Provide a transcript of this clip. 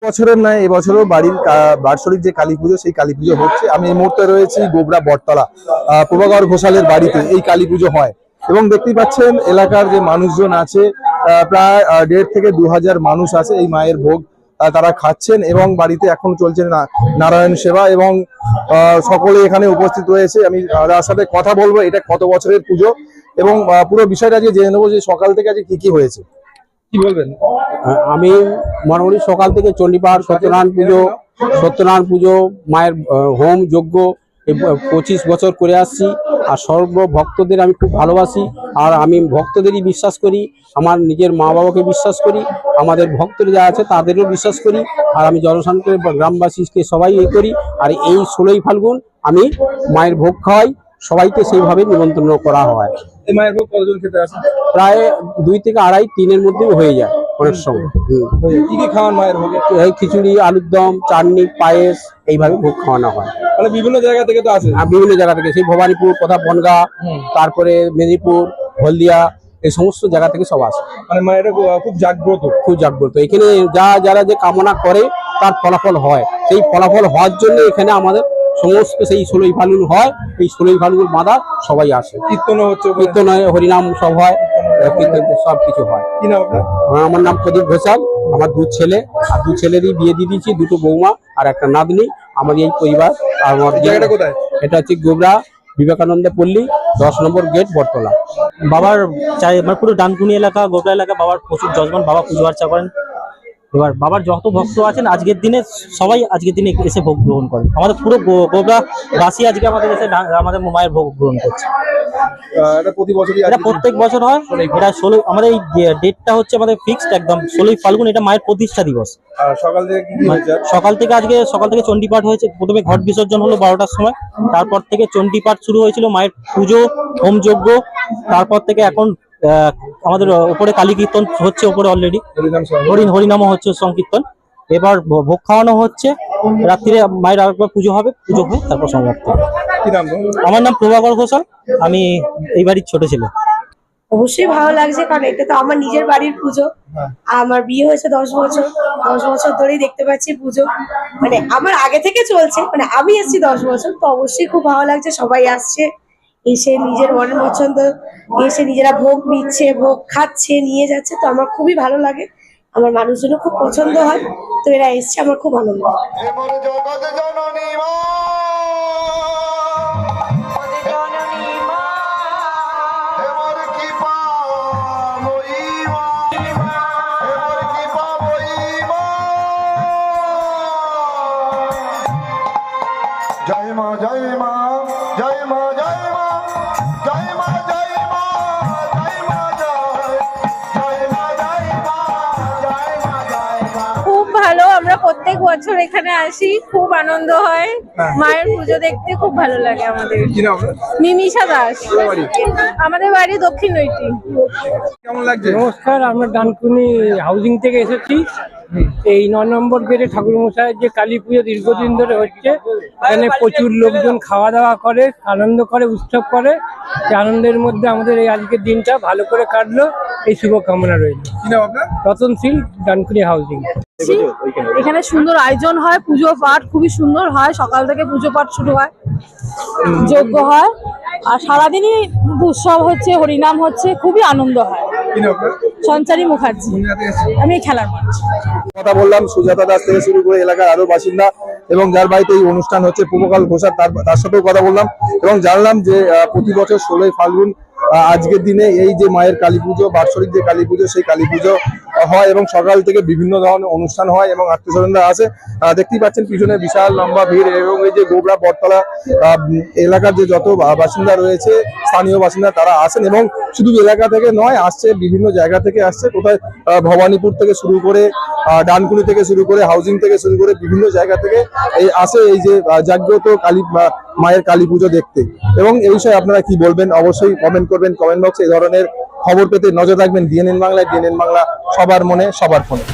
বছরের নয় এবছরও বাড়ির বার্ষরিক যে কালী পুজো সেই কালী পুজো হচ্ছে। আমি এই মুহূর্তে রয়েছি গোবরা বটতলা প্রভাকর ঘোষালের বাড়িতে এই কালী পুজো হয় এবং দেখতেই পাচ্ছেন এলাকার যে মানুষজন আছে প্রায় 1.5 থেকে 2,000 মানুষ আছে। এই মায়ের ভোগ তারা খাচ্ছেন এবং বাড়িতে এখন চলছে নারায়ণ সেবা এবং সকলে এখানে উপস্থিত রয়েছে। আমি তার সাথে কথা বলবো এটা কত বছরের পুজো এবং পুরো বিষয়টা আজকে জেনে নেবো যে সকাল থেকে আজকে কি কি হয়েছে। কি বলবেন? আমি মোটামুটি সকাল থেকে চণ্ডীপাঠ, সত্যনারায়ণ পুজো, মায়ের হোম যজ্ঞ 25 বছর করে আসছি। আর সর্ব ভক্তদের আমি খুব ভালোবাসি, আর আমি ভক্তদেরই বিশ্বাস করি, আমার নিজের মা বাবাকে বিশ্বাস করি, আমাদের ভক্তরা যা আছে তাদেরও বিশ্বাস করি। আর আমি জনসাধারণকে গ্রামবাসীকে সবাই করি। আর এই 16ই ফাল্গুন আমি মায়ের ভোগ খাওয়াই, সবাইকে সেইভাবে নিমন্ত্রণ করা হয়। এই মায়ের ভোগ কতজন খেতে আসে? প্রায় 2 থেকে 2.5, 3-এর মধ্যেও হয়ে যায় অনেক সময়। কি কি খাওয়ান মায়ের ভোগে? খিচুড়ি, আলুর দম, চাটনি, পায়েস, এইভাবে ভোগ খাওয়ানো হয়। মানে বিভিন্ন জায়গা থেকে তো আসে? বিভিন্ন জায়গা থেকে, সেই ভবানীপুর, কোথা বনগা, তারপরে মেদিনীপুর, হলদিয়া, এই সমস্ত জায়গা থেকে সব আসে। মানে মায়ের খুব জাগ্রত। এখানে যারা যে কামনা করে তার ফলাফল হয়। সেই ফলাফল হওয়ার জন্য এখানে আমাদের সমস্ত সেই 16ই ফাল্গুন হয়। এই 16ই ফাল্গুন বাঁধা সবাই আসে। কীর্তনও হচ্ছে? কীর্তন হয়, হরিনাম সব হয়, সব কিছু হয়। কি নাম আপনার? আমার নাম প্রদীপ ঘোষাল। আমার 2 ছেলে, আর 2 ছেলেরই বিয়ে দিয়ে দিয়েছি, 2টো বৌমা আর একটা নাতনি। আমাদের এই পরিবার। আর আমার জায়গাটা কোথায়? এটা হচ্ছে গোবরা বিবেকানন্দ পল্লী, 10 নম্বর গেট, বটতলা। বাবার মানে পুরো ডানকুনি এলাকা, গোবরা এলাকা বাবার প্রচুর যজমান। বাবা পুজো আর্চা করেন। এবার বাবার যত ভক্ত আছেন আজকের দিনে সবাই আজকের দিনে এসে ভোগ গ্রহণ করেন। আমাদের পুরো গোবরা বাসী আজকে আমাদের এসে আমাদের মায়ের ভোগ গ্রহণ করছে। এটা প্রত্যেক বছর হয়। এটা 16 আমাদের এই ডেটটা হচ্ছে আমাদের ফিক্সড একদম 16ই ফাল্গুন। এটা মায়ের প্রতিষ্ঠা দিবস। সকাল থেকে চণ্ডীপাঠ হয়েছে। প্রথমে ঘট বিসর্জন হলো 12টার সময়, তারপর থেকে চণ্ডীপাঠ শুরু হয়েছিল, মায়ের পুজো, হোম যজ্ঞ, তারপর থেকে এখন আমাদের উপরে কালী কীর্তন হচ্ছে, উপরে অলরেডি হরিনামও হচ্ছে, সংকীর্তন। এবার ভোগ খাওয়ানো হচ্ছে, রাত্রিরে মায়ের আরেকবার পুজো হবে, পুজো হয়ে তারপর সমাপ্ত। আমার নাম প্রভাকর ঘোষাল, আমি এই বাড়ির ছোট ছেলে। অবশ্যই ভালো লাগছে, কারণ এটা তো আমার নিজের বাড়ির পুজো। আমার বিয়ে হয়েছে 10 বছর ধরেই দেখতে পাচ্ছি পুজো, মানে আমার আগে থেকে চলছে, মানে আমি এসেছি 10 বছর। তো অবশ্যই খুব ভালো লাগছে, সবাই আসছে, এসে নিজের মনের পছন্দ এসে নিজেরা ভোগ নিচ্ছে, ভোগ খাচ্ছে, নিয়ে যাচ্ছে। তো আমার খুবই ভালো লাগে, আমার মানুষজনও খুব পছন্দ হয়। তো এরা এসছে, আমার খুব আনন্দ। জয় মা, জয় মা, জয় মা, জয় মা, জয় মা, জয় মা, জয় মা, জয় মা, জয় মা, জয় মা, জয় মা। খুব ভালো, আমরা প্রত্যেক বছর এখানে আসি, খুব আনন্দ হয়। মায়ের পুজো দেখতে খুব ভালো লাগে আমাদের। নিমিষা দাস। আমাদের বাড়ি দক্ষিণ নৈটি। কেমন লাগছে? নমস্কার, আমরা ডানকুনি হাউজিং থেকে এসেছি। এই 9 নম্বর গেটে ঠাকুর মশাইয়ের যে কালী পুজো দীর্ঘদিন ধরে হচ্ছে, এখানে প্রচুর লোকজন খাওয়া দাওয়া করে, আনন্দ করে, উৎসব করে। এই আনন্দের মধ্যে আমাদের এই আজকের দিনটা ভালো করে কাটলো, এই শুভকামনা রইল। রতনশীল, ডানকুনি হাউজিং। এখানে সুন্দর আয়োজন হয়, পুজো পাঠ খুবই সুন্দর হয়। সকাল থেকে পুজো পাঠ শুরু হয়, যজ্ঞ হয়, আর সারাদিনই উৎসব হচ্ছে, হরিনাম হচ্ছে, খুবই আনন্দ হয়। সঞ্চারী মুখার্জি, আমি খেলার মাঠ। কথা বললাম সুজাতা দাস থেকে শুরু করে এলাকার আরো বাসিন্দা এবং যার বাড়িতে এই অনুষ্ঠান হচ্ছে প্রভাকর ঘোষাল, তার সাথেও কথা বললাম এবং জানলাম যে প্রতি বছর 16ই ফাল্গুন আজকের দিনে এই যে মায়ের কালী পুজো, বার্ষরিক যে কালী পুজো, সেই কালী পুজো হয় এবং সকাল থেকে বিভিন্ন ধরনের অনুষ্ঠান হয় এবং আত্মীয়স্বজনরা আসে। দেখতেই পাচ্ছেন পিছনে বিশাল লম্বা ভিড় এবং এই যে গোবরা বটতলা এলাকার যে যত বাসিন্দা রয়েছে, স্থানীয় বাসিন্দা, তারা আসেন এবং শুধু এলাকা থেকে নয়, আসছে বিভিন্ন জায়গা থেকে আসছে। কোথায় ভবানীপুর থেকে শুরু করে, ডানকুনি থেকে শুরু করে, হাউজিং থেকে শুরু করে বিভিন্ন জায়গা থেকে আসে এই যে জাগ্রত কালী মায়ের কালী পুজো দেখতে। এবং এই বিষয়ে আপনারা কি বলবেন অবশ্যই কমেন্ট করবেন কমেন্ট বক্সে। এই ধরনের খবর পেতে নজর রাখবেন ডিএনএন বাংলায়। ডিএনএন বাংলা, সবার মনে সবার ফোনে।